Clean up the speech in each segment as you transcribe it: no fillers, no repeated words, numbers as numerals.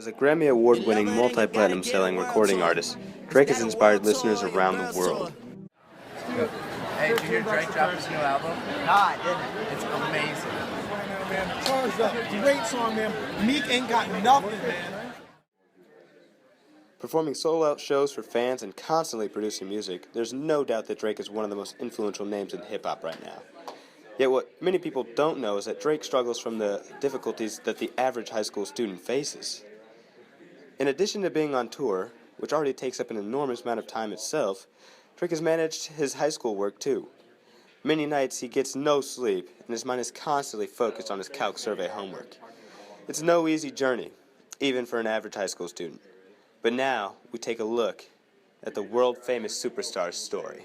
a Grammy Award-winning, multi-platinum selling recording artist, Drake has inspired listeners around the world. Hey, did you hear Drake drop his new album? Nah, I didn't. It's amazing. Man, charged up. Great song, man. Meek ain't got nothing, man. Performing sold-out shows for fans and constantly producing music, there's no doubt that Drake is one of the most influential names in hip-hop right now. Yet what many people don't know is that Drake struggles from the difficulties that the average high school student faces. In addition to being on tour, which already takes up an enormous amount of time itself, Drake has managed his high school work too. Many nights he gets no sleep, and his mind is constantly focused on his calc survey homework. It's no easy journey, even for an average high school student. But now, we take a look at the world-famous superstar's story.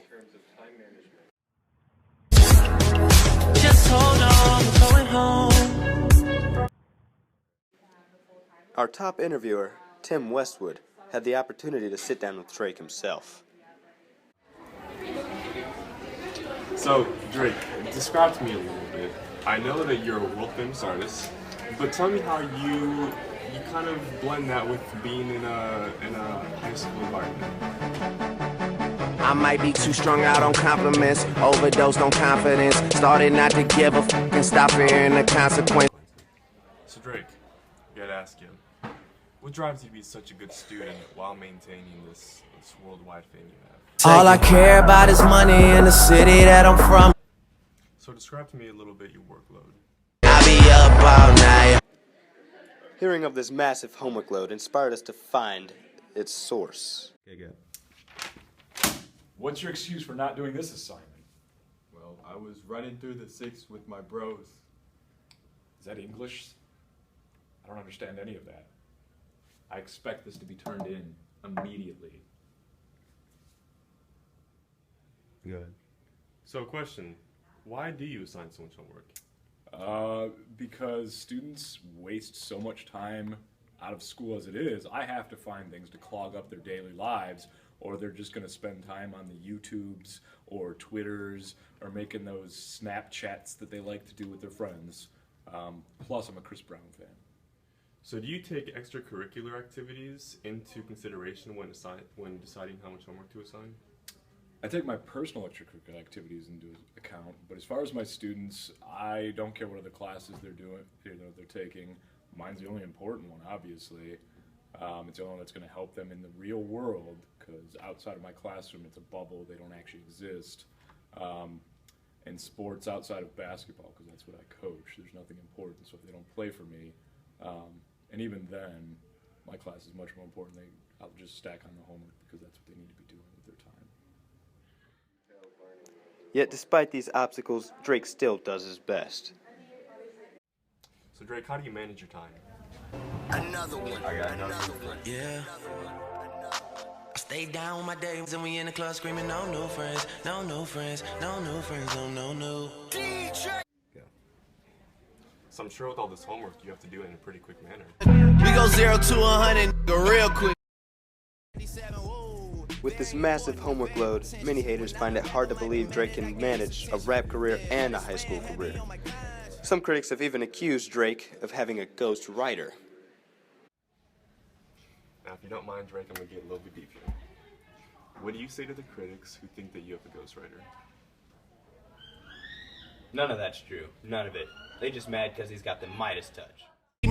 Just hold on, we're going home. Our top interviewer, Tim Westwood, had the opportunity to sit down with Drake himself. So, Drake, describe to me a little bit. I know that you're a world-famous artist, but tell me how you kind of blend that with being in a high school environment. I might be too strung out on compliments, overdosed on confidence, started not to give a f and stop fearing the consequence. So Drake, I gotta ask you, what drives you to be such a good student while maintaining this worldwide fame you have? All I care about is money in the city that I'm from. So describe to me a little bit your workload. I be up all night. Hearing of this massive homework load inspired us to find its source. Okay, good. What's your excuse for not doing this assignment? Well, I was running through the 6 with my bros. Is that English? I don't understand any of that. I expect this to be turned in immediately. Good. So question, why do you assign so much homework? Because students waste so much time out of school as it is. I have to find things to clog up their daily lives, or they're just going to spend time on the YouTubes or Twitters or making those Snapchats that they like to do with their friends. Plus, I'm a Chris Brown fan. So do you take extracurricular activities into consideration when deciding how much homework to assign? I take my personal extracurricular activities into account, but as far as my students, I don't care what other classes they're doing, they're taking. Mine's the only important one, obviously. It's the only one that's going to help them in the real world, because outside of my classroom, it's a bubble. They don't actually exist. And sports outside of basketball, because that's what I coach. There's nothing important, so if they don't play for me, and even then, my class is much more important. I'll just stack on the homework because that's what they need to be doing with their time. Yet despite these obstacles, Drake still does his best. So Drake, how do you manage your time? Another one. I got another one. Yeah. I stay down with my days and we in the club screaming, no new friends, no new friends, no new friends, no new. Yeah. So I'm sure with all this homework, you have to do it in a pretty quick manner. We go 0 to 100 real quick. With this massive homework load, many haters find it hard to believe Drake can manage a rap career and a high school career. Some critics have even accused Drake of having a ghost writer. Now, if you don't mind, Drake, I'm going to get a little bit deep here. What do you say to the critics who think that you have a ghostwriter? None of that's true. None of it. They just mad because he's got the Midas touch.